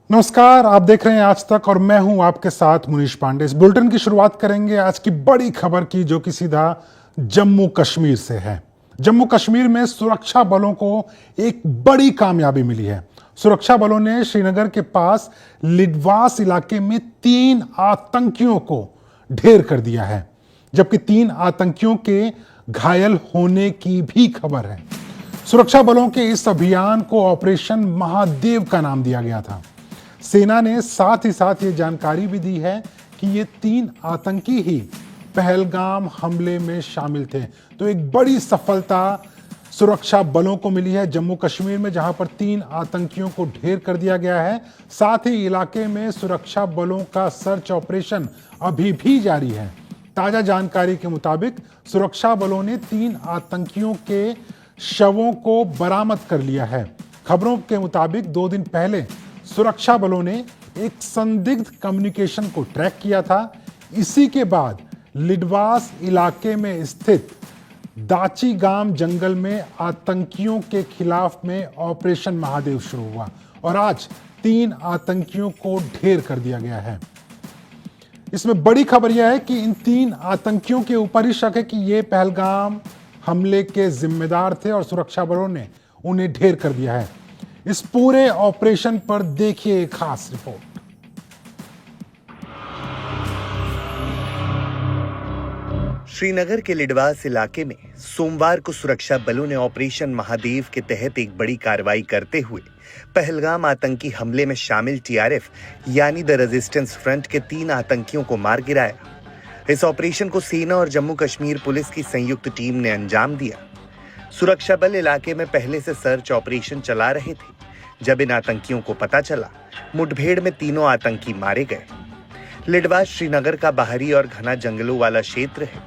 नमस्कार, आप देख रहे हैं आज तक और मैं हूं आपके साथ मुनीश पांडे। इस बुलेटिन की शुरुआत करेंगे आज की बड़ी खबर की, जो कि सीधा जम्मू कश्मीर से है। जम्मू कश्मीर में सुरक्षा बलों को एक बड़ी कामयाबी मिली है। सुरक्षा बलों ने श्रीनगर के पास लिडवास इलाके में 3 आतंकियों को ढेर कर दिया है, जबकि 3 आतंकियों के घायल होने की भी खबर है। सुरक्षा बलों के इस अभियान को ऑपरेशन महादेव का नाम दिया गया था। सेना ने साथ ही साथ ये जानकारी भी दी है कि ये 3 आतंकी ही पहलगाम हमले में शामिल थे। तो एक बड़ी सफलता सुरक्षा बलों को मिली है जम्मू कश्मीर में, जहां पर 3 आतंकियों को ढेर कर दिया गया है। साथ ही इलाके में सुरक्षा बलों का सर्च ऑपरेशन अभी भी जारी है। ताजा जानकारी के मुताबिक सुरक्षा बलों ने 3 आतंकियों के शवों को बरामद कर लिया है। खबरों के मुताबिक 2 दिन पहले सुरक्षा बलों ने एक संदिग्ध कम्युनिकेशन को ट्रैक किया था। इसी के बाद लिडवास इलाके में स्थित दाचीगाम जंगल में आतंकियों के खिलाफ में ऑपरेशन महादेव शुरू हुआ और आज 3 आतंकियों को ढेर कर दिया गया है। इसमें बड़ी खबर यह है कि इन 3 आतंकियों के ऊपर ही शक है कि ये पहलगाम हमले के जिम्मेदार थे और सुरक्षा बलों ने उन्हें ढेर कर दिया है। इस पूरे ऑपरेशन पर देखिए एक खास रिपोर्ट। श्रीनगर के लिडवास इलाके में सोमवार को सुरक्षा बलों ने ऑपरेशन महादेव के तहत एक बड़ी कार्रवाई करते हुए पहलगाम आतंकी हमले में शामिल टीआरएफ यानी द रेजिस्टेंस फ्रंट के 3 आतंकियों को मार गिराया। इस ऑपरेशन को सेना और जम्मू कश्मीर पुलिस की संयुक्त टीम ने अंजाम दिया। सुरक्षा बल इलाके में पहले से सर्च ऑपरेशन चला रहे थे। जब इन आतंकियों को पता चला, मुठभेड़ में तीनों आतंकी मारे गए। लिडवास श्रीनगर का बाहरी और घना जंगलों वाला क्षेत्र है,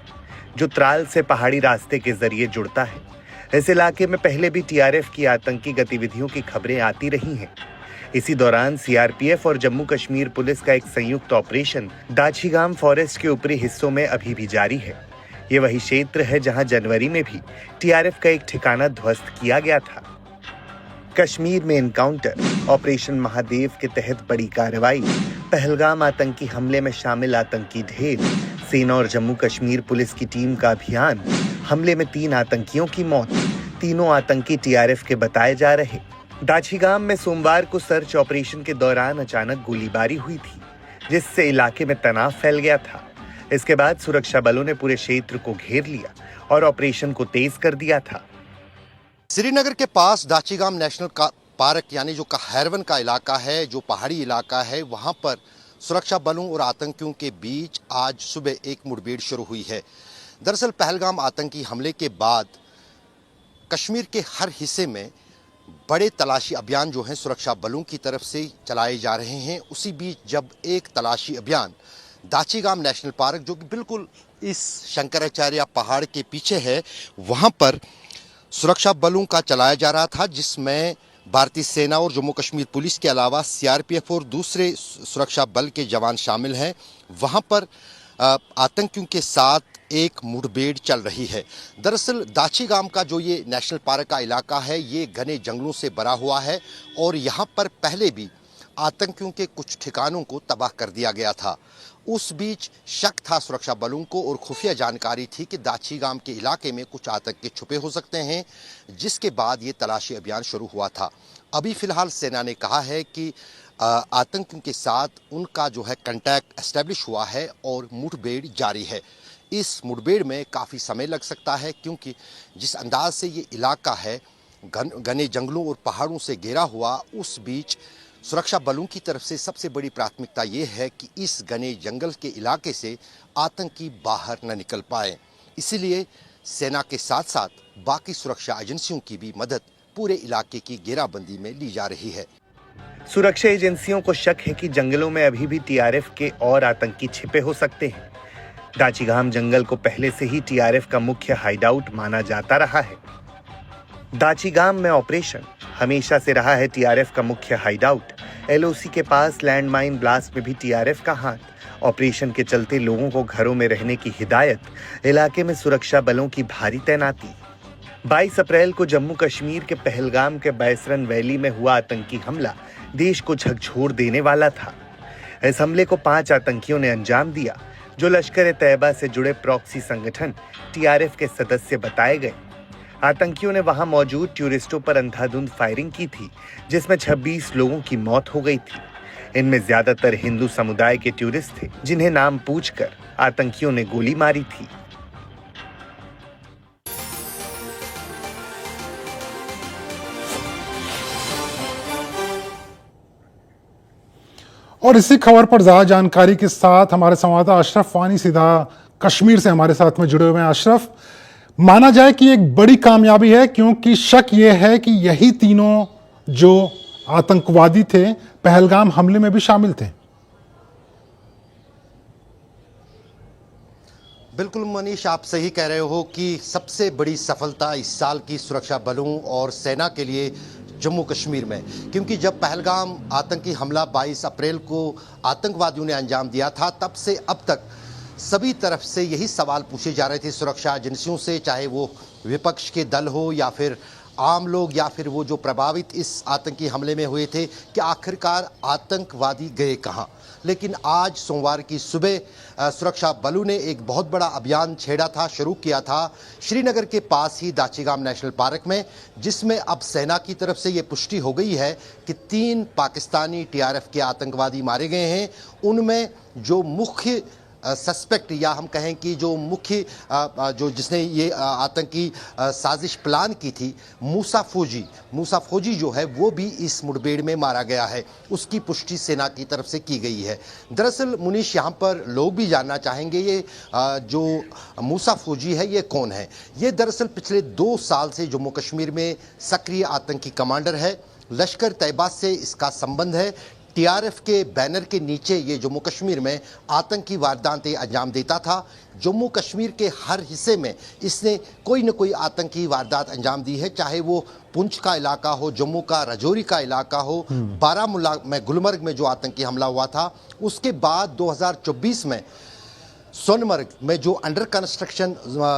जो त्राल से पहाड़ी रास्ते के जरिए जुड़ता है। इस इलाके में पहले भी टीआरएफ की आतंकी गतिविधियों की खबरें आती रही हैं। इसी दौरान सीआरपीएफ और जम्मू कश्मीर पुलिस का एक संयुक्त ऑपरेशन दाचीगाम फॉरेस्ट के ऊपरी हिस्सों में अभी भी जारी है। ये वही क्षेत्र है जहां जनवरी में भी टीआरएफ का एक ठिकाना ध्वस्त किया गया था। कश्मीर में एनकाउंटर ऑपरेशन महादेव के तहत बड़ी कार्रवाई, पहलगाम आतंकी हमले में शामिल आतंकी ढेर, सेना और जम्मू कश्मीर पुलिस की टीम का अभियान, हमले में 3 आतंकियों की मौत, तीनों आतंकी टीआरएफ के बताए जा रहे। दाचीगाम में सोमवार को सर्च ऑपरेशन के दौरान अचानक गोलीबारी हुई थी, जिससे इलाके में तनाव फैल गया था। इसके बाद सुरक्षा बलों ने पूरे क्षेत्र को घेर लिया और ऑपरेशन को तेज कर दिया था। श्रीनगर के पास दाचीगाम नेशनल पार्क यानी जो हैरवन का इलाका है, जो पहाड़ी इलाका है, वहां पर सुरक्षा बलों और आतंकियों के बीच आज सुबह एक मुठभेड़ शुरू हुई है। दरअसल पहलगाम आतंकी हमले के बाद कश्मीर के हर हिस्से में बड़े तलाशी अभियान जो हैं सुरक्षा बलों की तरफ से चलाए जा रहे हैं। उसी बीच जब एक तलाशी अभियान दाचीगाम नेशनल पार्क, जो कि बिल्कुल इस शंकराचार्य पहाड़ के पीछे है, वहां पर सुरक्षा बलों का चलाया जा रहा था, जिसमें भारतीय सेना और जम्मू कश्मीर पुलिस के अलावा सीआरपीएफ और दूसरे सुरक्षा बल के जवान शामिल हैं। वहां पर आतंकियों के साथ एक मुठभेड़ चल रही है। दरअसल दाचीगाम का जो ये नेशनल पार्क का इलाका है, ये घने जंगलों से भरा हुआ है और यहाँ पर पहले भी आतंकियों के कुछ ठिकानों को तबाह कर दिया गया था। उस बीच शक था सुरक्षा बलों को और खुफिया जानकारी थी कि दाचीगाम के इलाके में कुछ आतंकी छुपे हो सकते हैं, जिसके बाद ये तलाशी अभियान शुरू हुआ था। अभी फिलहाल सेना ने कहा है कि आतंकियों के साथ उनका जो है कांटेक्ट एस्टेब्लिश हुआ है और मुठभेड़ जारी है। इस मुठभेड़ में काफ़ी समय लग सकता है, क्योंकि जिस अंदाज से ये इलाका है घने जंगलों और पहाड़ों से घिरा हुआ, उस बीच सुरक्षा बलों की तरफ से सबसे बड़ी प्राथमिकता ये है कि इस घने जंगल के इलाके से आतंकी बाहर न निकल पाए। इसीलिए सेना के साथ साथ बाकी सुरक्षा एजेंसियों की भी मदद पूरे इलाके की घेराबंदी में ली जा रही है। सुरक्षा एजेंसियों को शक है कि जंगलों में अभी भी टीआरएफ के और आतंकी छिपे हो सकते हैं। दाचीगाम जंगल को पहले से ही टीआरएफ का मुख्य हाइडआउट माना जाता रहा है। दाचीगाम में ऑपरेशन हमेशा से रहा है टीआरएफ का मुख्य हाइडआउट। एलओसी के पास लैंडमाइन ब्लास्ट में भी टीआरएफ का हाथ। ऑपरेशन के चलते लोगों को घरों में रहने की हिदायत, इलाके में सुरक्षा बलों की भारी तैनाती। 22 अप्रैल को जम्मू कश्मीर के पहलगाम के बैसरन वैली में हुआ आतंकी हमला देश को झकझोर देने वाला था। इस हमले को 5 आतंकियों ने अंजाम दिया, जो लश्कर-ए-तैयबा से जुड़े प्रॉक्सी संगठन टीआरएफ के सदस्य बताए गए। आतंकियों ने वहां मौजूद टूरिस्टों पर अंधाधुंध फायरिंग की थी, जिसमें 26 लोगों की मौत हो गई थी। इनमें ज्यादातर हिंदू समुदाय के टूरिस्ट थे, जिन्हें नाम पूछकर आतंकियों ने गोली मारी थी। और इसी खबर पर ज्यादा जानकारी के साथ हमारे संवाददाता अशरफ वानी सीधा कश्मीर से हमारे साथ में जुड़े हुए हैं। अशरफ, माना जाए कि एक बड़ी कामयाबी है, क्योंकि शक यह है कि यही तीनों जो आतंकवादी थे पहलगाम हमले में भी शामिल थे। बिल्कुल मनीष, आप सही कह रहे हो कि सबसे बड़ी सफलता इस साल की सुरक्षा बलों और सेना के लिए जम्मू कश्मीर में, क्योंकि जब पहलगाम आतंकी हमला 22 अप्रैल को आतंकवादियों ने अंजाम दिया था, तब से अब तक सभी तरफ से यही सवाल पूछे जा रहे थे सुरक्षा एजेंसियों से, चाहे वो विपक्ष के दल हो या फिर आम लोग या फिर वो जो प्रभावित इस आतंकी हमले में हुए थे, कि आखिरकार आतंकवादी गए कहाँ। लेकिन आज सोमवार की सुबह सुरक्षा बलों ने एक बहुत बड़ा अभियान छेड़ा था, शुरू किया था श्रीनगर के पास ही दाचीगाम नेशनल पार्क में, जिसमें अब सेना की तरफ से ये पुष्टि हो गई है कि 3 पाकिस्तानी टीआरएफ के आतंकवादी मारे गए हैं। उनमें जो मुख्य सस्पेक्ट या हम कहें कि जो मुख्य जो जिसने ये आतंकी साजिश प्लान की थी, मूसा फौजी जो है वो भी इस मुठभेड़ में मारा गया है। उसकी पुष्टि सेना की तरफ से की गई है। दरअसल मुनीश, यहाँ पर लोग भी जानना चाहेंगे ये जो मूसा फौजी है ये कौन है। ये दरअसल पिछले 2 साल से जम्मू कश्मीर में सक्रिय आतंकी कमांडर है। लश्कर तैयबा से इसका संबंध है। टीआरएफ के बैनर के नीचे ये जम्मू कश्मीर में आतंकी वारदातें अंजाम देता था। जम्मू कश्मीर के हर हिस्से में इसने कोई न कोई आतंकी वारदात अंजाम दी है, चाहे वो पुंछ का इलाका हो, जम्मू का राजौरी का इलाका हो, बारामूला में गुलमर्ग में जो आतंकी हमला हुआ था। उसके बाद 2024 में सोनमर्ग में जो अंडर कंस्ट्रक्शन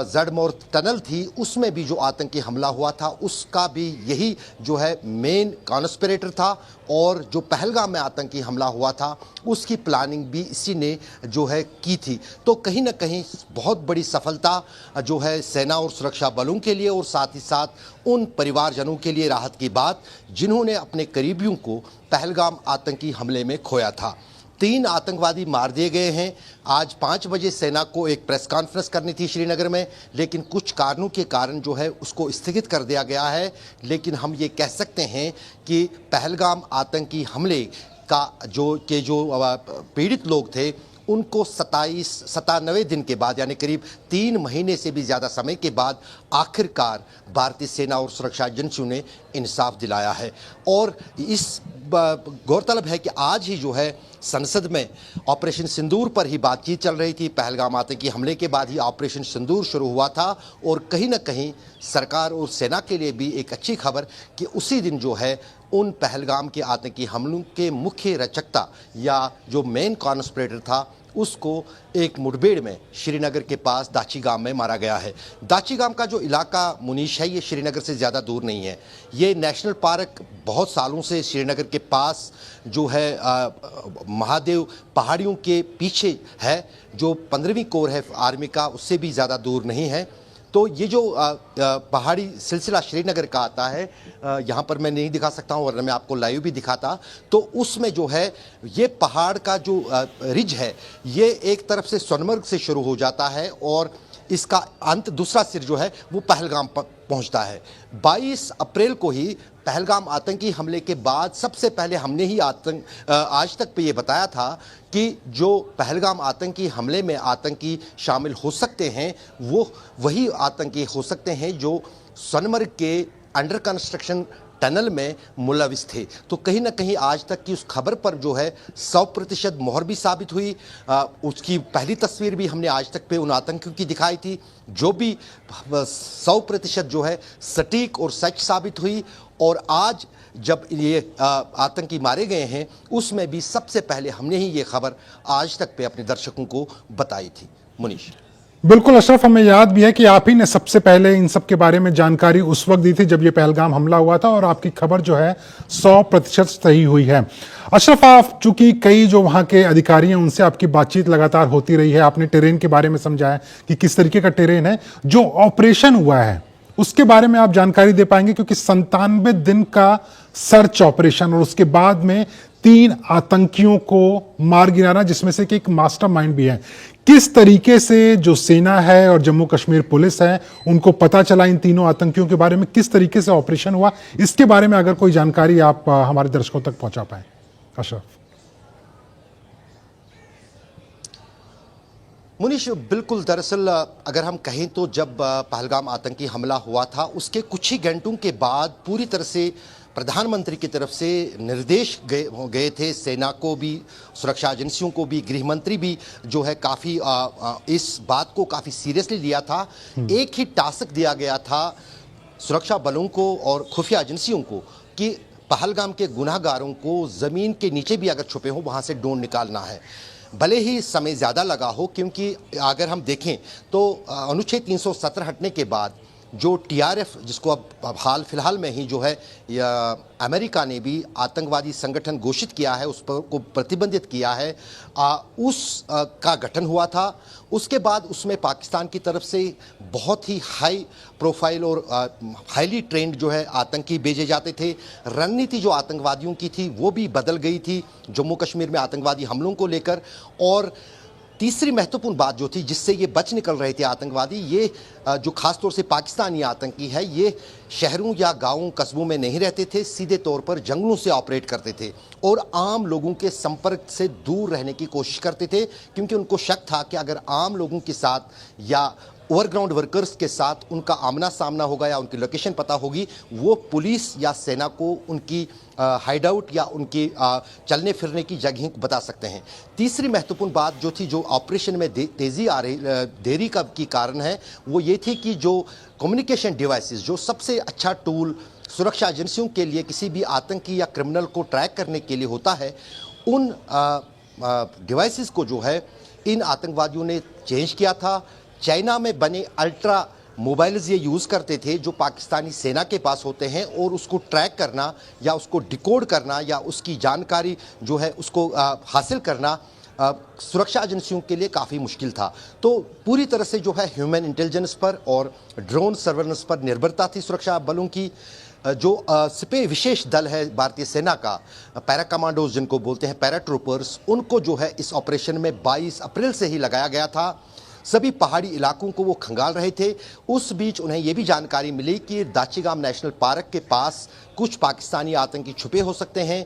जड़मोर टनल थी, उसमें भी जो आतंकी हमला हुआ था, उसका भी यही जो है मेन कॉन्स्पिरेटर था। और जो पहलगाम में आतंकी हमला हुआ था, उसकी प्लानिंग भी इसी ने जो है की थी। तो कहीं ना कहीं बहुत बड़ी सफलता जो है सेना और सुरक्षा बलों के लिए, और साथ ही साथ उन परिवारजनों के लिए राहत की बात जिन्होंने अपने करीबियों को पहलगाम आतंकी हमले में खोया था। 3 आतंकवादी मार दिए गए हैं। आज 5 बजे सेना को एक प्रेस कॉन्फ्रेंस करनी थी श्रीनगर में, लेकिन कुछ कारणों के कारण जो है उसको स्थगित कर दिया गया है। लेकिन हम ये कह सकते हैं कि पहलगाम आतंकी हमले का जो पीड़ित लोग थे, उनको 97 दिन के बाद, यानी करीब 3 महीने से भी ज़्यादा समय के बाद आखिरकार भारतीय सेना और सुरक्षा एजेंसियों ने इंसाफ दिलाया है। और इस गौरतलब है कि आज ही जो है संसद में ऑपरेशन सिंदूर पर ही बातचीत चल रही थी। पहलगाम आतंकी हमले के बाद ही ऑपरेशन सिंदूर शुरू हुआ था, और कहीं ना कहीं सरकार और सेना के लिए भी एक अच्छी खबर कि उसी दिन जो है उन पहलगाम के आतंकी हमलों के मुख्य रचकता या जो मेन कॉन्स्पिरेटर था, उसको एक मुठभेड़ में श्रीनगर के पास दाचीगाम में मारा गया है। दाचीगाम का जो इलाका मुनीश है, ये श्रीनगर से ज़्यादा दूर नहीं है। ये नेशनल पार्क बहुत सालों से श्रीनगर के पास जो है महादेव पहाड़ियों के पीछे है, जो 15वीं कोर है आर्मी का, उससे भी ज़्यादा दूर नहीं है। तो ये जो पहाड़ी सिलसिला श्रीनगर का आता है, यहाँ पर मैं नहीं दिखा सकता हूँ, वरना मैं आपको लाइव भी दिखाता। तो उसमें जो है ये पहाड़ का जो रिज है, ये एक तरफ से सोनमर्ग से शुरू हो जाता है, और इसका अंत दूसरा सिर जो है वो पहलगाम पर पहुंचता है। 22 अप्रैल को ही पहलगाम आतंकी हमले के बाद सबसे पहले हमने ही आज तक पे ये बताया था कि जो पहलगाम आतंकी हमले में आतंकी शामिल हो सकते हैं, वो वही आतंकी हो सकते हैं जो सोनमर्ग के अंडर कंस्ट्रक्शन टनल में मुलविस थे। तो कहीं ना कहीं आज तक की उस खबर पर जो है 100% मोहर भी साबित हुई। उसकी पहली तस्वीर भी हमने आज तक पे उन आतंकियों की दिखाई थी, जो भी 100% जो है सटीक और सच साबित हुई। और आज जब ये आतंकी मारे गए हैं, उसमें भी सबसे पहले हमने ही ये खबर आज तक पे अपने दर्शकों को बताई थी। मुनीश, बिल्कुल अशरफ, हमें याद भी है कि आप ही ने सबसे पहले इन सब के बारे में जानकारी उस वक्त दी थी जब ये पहलगाम हमला हुआ था, और आपकी खबर जो है 100% सही हुई है। अशरफ, आप चूंकि कई जो वहां के अधिकारी हैं उनसे आपकी बातचीत लगातार होती रही है, आपने टेरेन के बारे में समझाया कि किस तरीके का टेरेन है। जो ऑपरेशन हुआ है उसके बारे में आप जानकारी दे पाएंगे, क्योंकि 97 दिन का सर्च ऑपरेशन और उसके बाद में 3 आतंकियों को मार गिराना, जिसमें से कि एक मास्टरमाइंड भी है। किस तरीके से जो सेना है और जम्मू कश्मीर पुलिस है उनको पता चला इन तीनों आतंकियों के बारे में, किस तरीके से ऑपरेशन हुआ, इसके बारे में अगर कोई जानकारी आप हमारे दर्शकों तक पहुंचा पाए अशरफ। मुनीश, बिल्कुल, दरअसल अगर हम कहें तो जब पहलगाम आतंकी हमला हुआ था उसके कुछ ही घंटों के बाद पूरी तरह से प्रधानमंत्री की तरफ से निर्देश गए थे सेना को भी, सुरक्षा एजेंसियों को भी, गृह मंत्री भी जो है काफ़ी इस बात को काफ़ी सीरियसली लिया था। एक ही टास्क दिया गया था सुरक्षा बलों को और खुफिया एजेंसियों को कि पहलगाम के गुनाहगारों को ज़मीन के नीचे भी अगर छुपे हों वहाँ से ढूंढ निकालना है, भले ही समय ज़्यादा लगा हो। क्योंकि अगर हम देखें तो अनुच्छेद 370 हटने के बाद जो टीआरएफ, जिसको अब हाल फिलहाल में ही जो है अमेरिका ने भी आतंकवादी संगठन घोषित किया है, उस पर को प्रतिबंधित किया है, का गठन हुआ था। उसके बाद उसमें पाकिस्तान की तरफ से बहुत ही हाई प्रोफाइल और हाईली ट्रेंड जो है आतंकी भेजे जाते थे। रणनीति जो आतंकवादियों की थी वो भी बदल गई थी जम्मू कश्मीर में आतंकवादी हमलों को लेकर। और तीसरी महत्वपूर्ण बात जो थी जिससे ये बच निकल रहे थे आतंकवादी, ये जो खासतौर से पाकिस्तानी आतंकी है, ये शहरों या गांवों कस्बों में नहीं रहते थे, सीधे तौर पर जंगलों से ऑपरेट करते थे और आम लोगों के संपर्क से दूर रहने की कोशिश करते थे। क्योंकि उनको शक था कि अगर आम लोगों के साथ या ओवरग्राउंड वर्कर्स के साथ उनका आमना सामना होगा या उनकी लोकेशन पता होगी, वो पुलिस या सेना को उनकी हाइड आउट या उनकी चलने फिरने की जगह को बता सकते हैं। तीसरी महत्वपूर्ण बात जो थी, जो ऑपरेशन में तेज़ी आ रही देरी का की कारण है, वो ये थी कि जो कम्युनिकेशन डिवाइसेस, जो सबसे अच्छा टूल सुरक्षा एजेंसियों के लिए किसी भी आतंकी या क्रिमिनल को ट्रैक करने के लिए होता है, उन डिवाइसेस को जो है इन आतंकवादियों ने चेंज किया था। चाइना में बने अल्ट्रा मोबाइल्स ये यूज़ करते थे जो पाकिस्तानी सेना के पास होते हैं, और उसको ट्रैक करना या उसको डिकोड करना या उसकी जानकारी जो है उसको हासिल करना सुरक्षा एजेंसियों के लिए काफ़ी मुश्किल था। तो पूरी तरह से जो है ह्यूमन इंटेलिजेंस पर और ड्रोन सर्वेलेंस पर निर्भरता थी सुरक्षा बलों की। जो सिपह विशेष दल है भारतीय सेना का, पैरा कमांडोज जिनको बोलते हैं, पैराट्रूपर्स, उनको जो है इस ऑपरेशन में 22 अप्रैल से ही लगाया गया था। सभी पहाड़ी इलाकों को वो खंगाल रहे थे। उस बीच उन्हें यह भी जानकारी मिली कि दाचीगाम नेशनल पार्क के पास कुछ पाकिस्तानी आतंकी छुपे हो सकते हैं।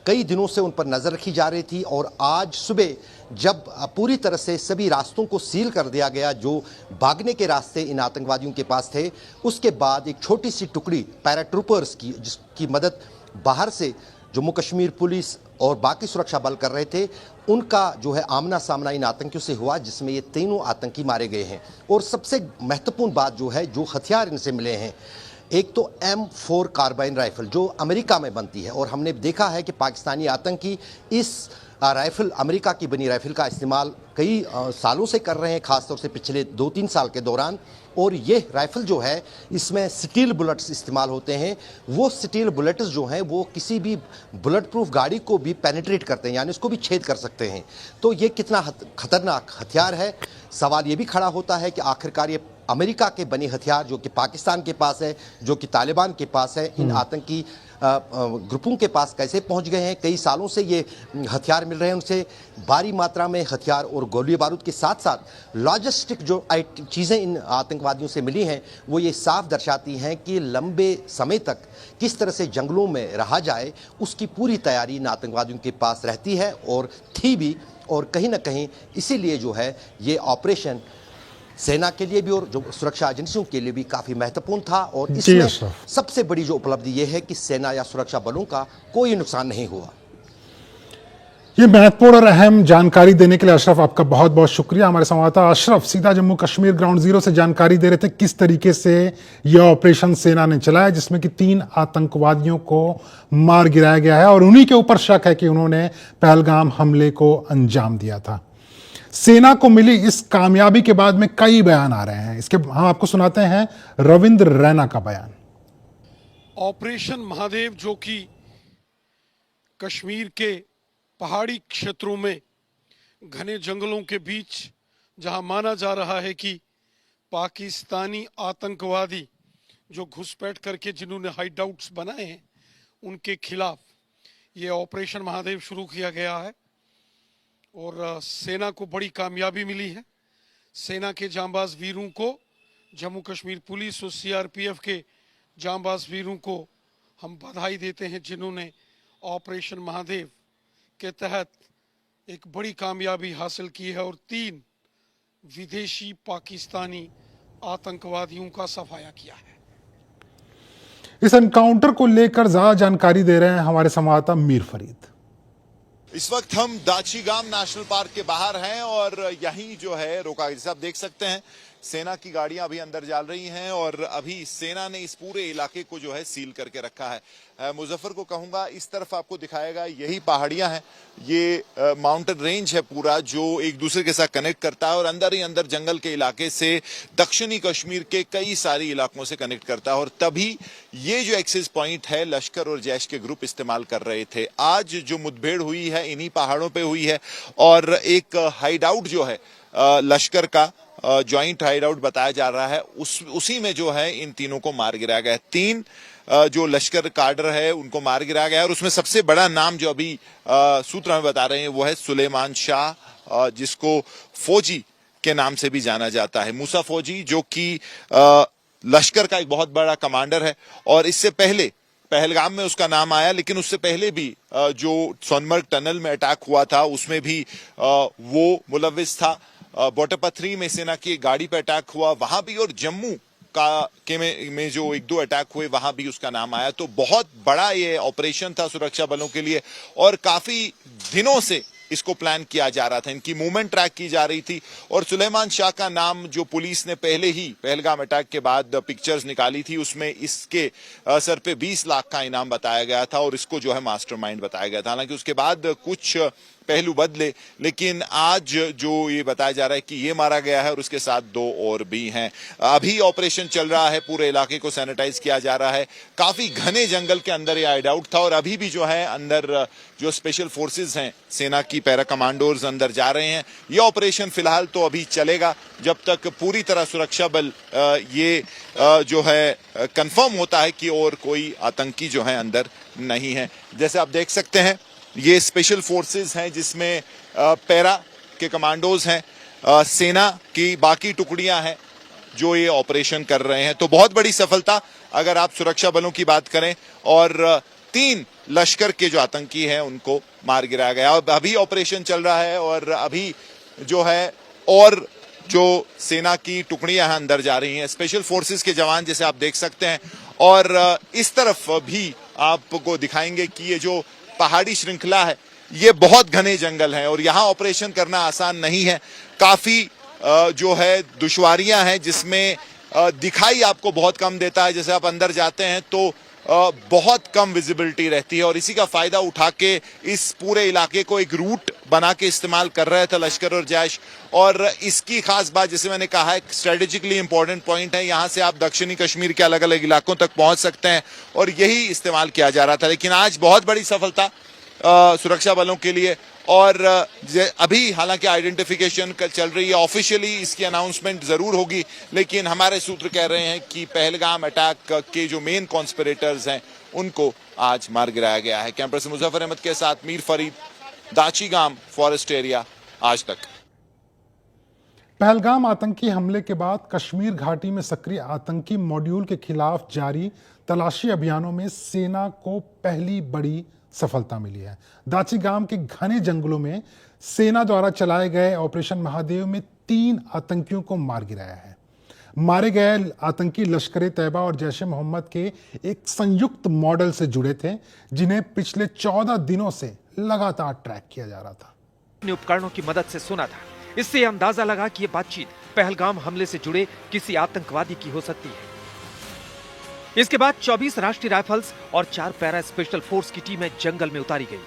कई दिनों से उन पर नज़र रखी जा रही थी, और आज सुबह जब पूरी तरह से सभी रास्तों को सील कर दिया गया जो भागने के रास्ते इन आतंकवादियों के पास थे, उसके बाद एक छोटी सी टुकड़ी पैराट्रूपर्स की, जिसकी मदद बाहर से जम्मू कश्मीर पुलिस और बाकी सुरक्षा बल कर रहे थे, उनका जो है आमना सामना इन आतंकियों से हुआ, जिसमें ये तीनों आतंकी मारे गए हैं। और सबसे महत्वपूर्ण बात जो है, जो हथियार इनसे मिले हैं, एक तो M4 कार्बाइन राइफल जो अमेरिका में बनती है, और हमने देखा है कि पाकिस्तानी आतंकी इस राइफल, अमेरिका की बनी राइफल का इस्तेमाल कई सालों से कर रहे हैं, खासतौर से पिछले 2-3 साल के दौरान। और ये राइफल जो है, इसमें स्टील बुलेट्स इस्तेमाल होते हैं। वो स्टील बुलेट्स जो हैं वो किसी भी बुलेट प्रूफ गाड़ी को भी पेनिट्रेट करते हैं, यानी उसको भी छेद कर सकते हैं। तो ये कितना खतरनाक हथियार है। सवाल ये भी खड़ा होता है कि आखिरकार ये अमेरिका के बने हथियार जो कि पाकिस्तान के पास है, जो कि तालिबान के पास है, इन आतंकी ग्रुपों के पास कैसे पहुंच गए हैं। कई सालों से ये हथियार मिल रहे हैं उनसे, भारी मात्रा में हथियार और गोली बारूद के साथ साथ लॉजिस्टिक जो चीज़ें इन आतंकवादियों से मिली हैं, वो ये साफ दर्शाती हैं कि लंबे समय तक किस तरह से जंगलों में रहा जाए, उसकी पूरी तैयारी इन आतंकवादियों के पास रहती है और थी भी। और कहीं ना कहीं इसीलिए जो है ये ऑपरेशन सेना के लिए भी और जो सुरक्षा एजेंसियों के लिए भी काफ़ी महत्वपूर्ण था। और इसमें सबसे बड़ी जो उपलब्धि ये है कि सेना या सुरक्षा बलों का कोई नुकसान नहीं हुआ। ये महत्वपूर्ण और अहम जानकारी देने के लिए अशरफ आपका बहुत बहुत शुक्रिया। हमारे संवाददाता अशरफ सीधा जम्मू कश्मीर ग्राउंड जीरो से जानकारी दे रहे थे किस तरीके से यह ऑपरेशन सेना ने चलाया, जिसमें कि 3 आतंकवादियों को मार गिराया गया है और उन्हीं के ऊपर शक है कि उन्होंने पहलगाम हमले को अंजाम दिया था। सेना को मिली इस कामयाबी के बाद में कई बयान आ रहे हैं। इसके हम आपको सुनाते हैं रविंद्र रैना का बयान। ऑपरेशन महादेव, जो कि कश्मीर के पहाड़ी क्षेत्रों में घने जंगलों के बीच, जहां माना जा रहा है कि पाकिस्तानी आतंकवादी जो घुसपैठ करके जिन्होंने हाइड आउट्स बनाए हैं उनके खिलाफ ये ऑपरेशन महादेव शुरू किया गया है और सेना को बड़ी कामयाबी मिली है। सेना के जांबाज वीरों को, जम्मू कश्मीर पुलिस और सीआरपीएफ के जांबाज वीरों को हम बधाई देते हैं, जिन्होंने ऑपरेशन महादेव के तहत एक बड़ी कामयाबी हासिल की है और 3 विदेशी पाकिस्तानी आतंकवादियों का सफाया किया है। इस एनकाउंटर को लेकर ज्यादा जानकारी दे रहे हैं हमारे संवाददाता मीर फरीद। इस वक्त हम दाचीगाम नेशनल पार्क के बाहर हैं और यहीं जो है रोका, जैसे आप देख सकते हैं सेना की गाड़ियां अभी अंदर जा रही हैं और अभी सेना ने इस पूरे इलाके को जो है सील करके रखा है। मुजफ्फर को कहूंगा इस तरफ आपको दिखाएगा, यही पहाड़ियां हैं, ये माउंटेन रेंज है पूरा जो एक दूसरे के साथ कनेक्ट करता है और अंदर ही अंदर जंगल के इलाके से दक्षिणी कश्मीर के कई सारी इलाकों से कनेक्ट करता है और तभी ये जो एक्सेस पॉइंट है लश्कर और जैश के ग्रुप इस्तेमाल कर रहे थे। आज जो मुठभेड़ हुई है इन्हीं पहाड़ों पे हुई है और एक हाइड आउट जो है लश्कर का जॉइंट हाइड आउट बताया जा रहा है, उसी में जो है इन तीनों को मार गिराया गया। 3 जो लश्कर काडर है उनको मार गिराया गया और उसमें सबसे बड़ा नाम जो अभी सूत्र हमें बता रहे हैं वो है सुलेमान शाह, जिसको फौजी के नाम से भी जाना जाता है। मूसा फौजी जो कि लश्कर का एक बहुत बड़ा कमांडर है और इससे पहले पहलगाम में उसका नाम आया, लेकिन उससे पहले भी जो सोनमर्ग टनल में अटैक हुआ था उसमें भी वो मुलविस था। बोटापथरी में सेना की गाड़ी पर अटैक हुआ वहां भी और जम्मू में जो 1-2 अटैक हुए वहां भी उसका नाम आया। तो बहुत बड़ा ये ऑपरेशन था सुरक्षा बलों के लिए और काफी दिनों से इसको प्लान किया जा रहा था, इनकी मूवमेंट ट्रैक की जा रही थी और सुलेमान शाह का नाम जो पुलिस ने पहले ही पहलगाम अटैक के बाद पिक्चर्स निकाली थी उसमें इसके सर पे 20 लाख का इनाम बताया गया था और इसको जो है मास्टरमाइंड बताया गया था। हालांकि उसके बाद कुछ पहलू बदले, लेकिन आज जो ये बताया जा रहा है कि ये मारा गया है और उसके साथ 2 और भी हैं। अभी ऑपरेशन चल रहा है, पूरे इलाके को सैनिटाइज किया जा रहा है। काफी घने जंगल के अंदर ये हाइड आउट था और अभी भी जो है अंदर जो स्पेशल फोर्सेस हैं सेना की पैरा कमांडोज अंदर जा रहे हैं। ये ऑपरेशन फिलहाल तो अभी चलेगा जब तक पूरी तरह सुरक्षा बल ये जो है कंफर्म होता है कि और कोई आतंकी जो है अंदर नहीं है। जैसे आप देख सकते हैं ये स्पेशल फोर्सेस हैं जिसमें पैरा के कमांडोज हैं, सेना की बाकी टुकड़ियां हैं जो ये ऑपरेशन कर रहे हैं। तो बहुत बड़ी सफलता अगर आप सुरक्षा बलों की बात करें और 3 लश्कर के जो आतंकी हैं उनको मार गिराया गया। अभी ऑपरेशन चल रहा है और अभी जो है और जो सेना की टुकड़ियां हैं अंदर जा रही हैं, स्पेशल फोर्सेस के जवान जैसे आप देख सकते हैं। और इस तरफ भी आपको दिखाएंगे कि ये जो पहाड़ी श्रृंखला है ये बहुत घने जंगल हैं और यहाँ ऑपरेशन करना आसान नहीं है। काफी जो है दुश्वारियां हैं जिसमें दिखाई आपको बहुत कम देता है। जैसे आप अंदर जाते हैं तो बहुत कम विजिबिलिटी रहती है और इसी का फायदा उठा के इस पूरे इलाके को एक रूट बना के इस्तेमाल कर रहे थे लश्कर और जैश। और इसकी खास बात, जैसे मैंने कहा, एक स्ट्रेटेजिकली इंपॉर्टेंट पॉइंट है, यहाँ से आप दक्षिणी कश्मीर के अलग अलग इलाकों तक पहुंच सकते हैं और यही इस्तेमाल किया जा रहा था। लेकिन आज बहुत बड़ी सफलता सुरक्षा बलों के लिए और अभी हालांकि आइडेंटिफिकेशन चल रही है, ऑफिशियली इसकी अनाउंसमेंट जरूर होगी, लेकिन हमारे सूत्र कह रहे हैं कि पहलगाम अटैक के जो मेन कॉन्स्पिरेटर्स हैं उनको आज मार गिराया गया है। कैंपर से मुजफ्फर अहमद के साथ मीर फरीद, दाचीगाम फॉरेस्ट एरिया, आज तक। पहलगाम आतंकी हमले के बाद कश्मीर घाटी में सक्रिय आतंकी मॉड्यूल के खिलाफ जारी तलाशी अभियानों में सेना को पहली बड़ी सफलता मिली है। दाचीगाम के घने जंगलों में सेना द्वारा चलाए गए ऑपरेशन महादेव में 3 आतंकियों को मार गिराया है। मारे गए आतंकी लश्कर तैयबा और जैश ए मोहम्मद के एक संयुक्त मॉडल से जुड़े थे, जिन्हें पिछले 14 दिनों से लगातार ट्रैक किया जा रहा था। उपकरणों की मदद से सुना था, इससे अंदाजा लगा कि यह बातचीत पहलगाम हमले से जुड़े किसी आतंकवादी की हो सकती है। इसके बाद 24 राष्ट्रीय राइफल्स और 4 पैरा स्पेशल फोर्स की टीमें जंगल में उतारी गई।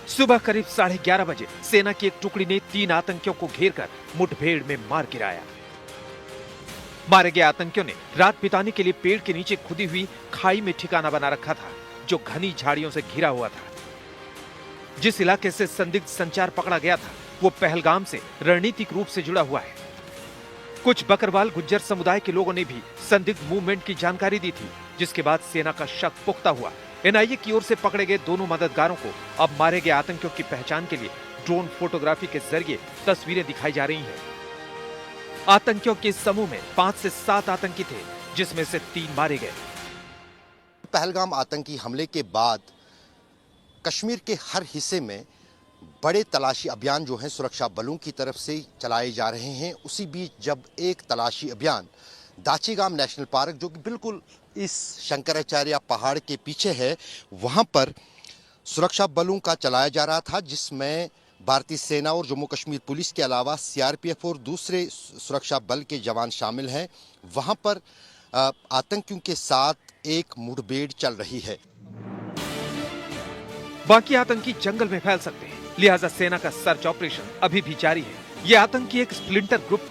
सुबह करीब 11:30 बजे सेना की एक टुकड़ी ने 3 आतंकियों को घेरकर मुठभेड़ में मार गिराया। मारे गए आतंकियों ने रात बिताने के लिए पेड़ के नीचे खुदी हुई खाई में ठिकाना बना रखा था, जो घनी झाड़ियों से घिरा हुआ था। जिस इलाके से संदिग्ध संचार पकड़ा गया था, वो पहलगाम से रणनीतिक रूप से जुड़ा हुआ है। कुछ बकरवाल गुज्जर समुदाय के लोगों ने भी संदिग्ध मूवमेंट की जानकारी दी थी, जिसके बाद सेना का शक पुख्ता हुआ। एनआईए की ओर से पकड़े गए दोनों मददगारों को अब मारे गए आतंकियों की पहचान के लिए ड्रोन फोटोग्राफी के जरिए तस्वीरें दिखाई जा रही हैं। आतंकियों के समूह में 5 से 7 आतंकी थे, जिसमें से 3 मारे गए। पहलगाम आतंकी हमले के बाद कश्मीर के हर हिस्से में बड़े तलाशी अभियान जो हैं सुरक्षा बलों की तरफ से चलाए जा रहे हैं। उसी बीच जब एक तलाशी अभियान दाचीगाम नेशनल पार्क, जो कि बिल्कुल इस शंकराचार्य पहाड़ के पीछे है, वहां पर सुरक्षा बलों का चलाया जा रहा था, जिसमें भारतीय सेना और जम्मू कश्मीर पुलिस के अलावा सीआरपीएफ और दूसरे सुरक्षा बल के जवान शामिल हैं। वहां पर आतंकियों के साथ एक मुठभेड़ चल रही है। बाकी आतंकी जंगल में फैल सकते हैं, लिहाजा सेना का सर्च ऑपरेशन अभी भी जारी है। ये आतंकी एक स्प्लिंटर ग्रुप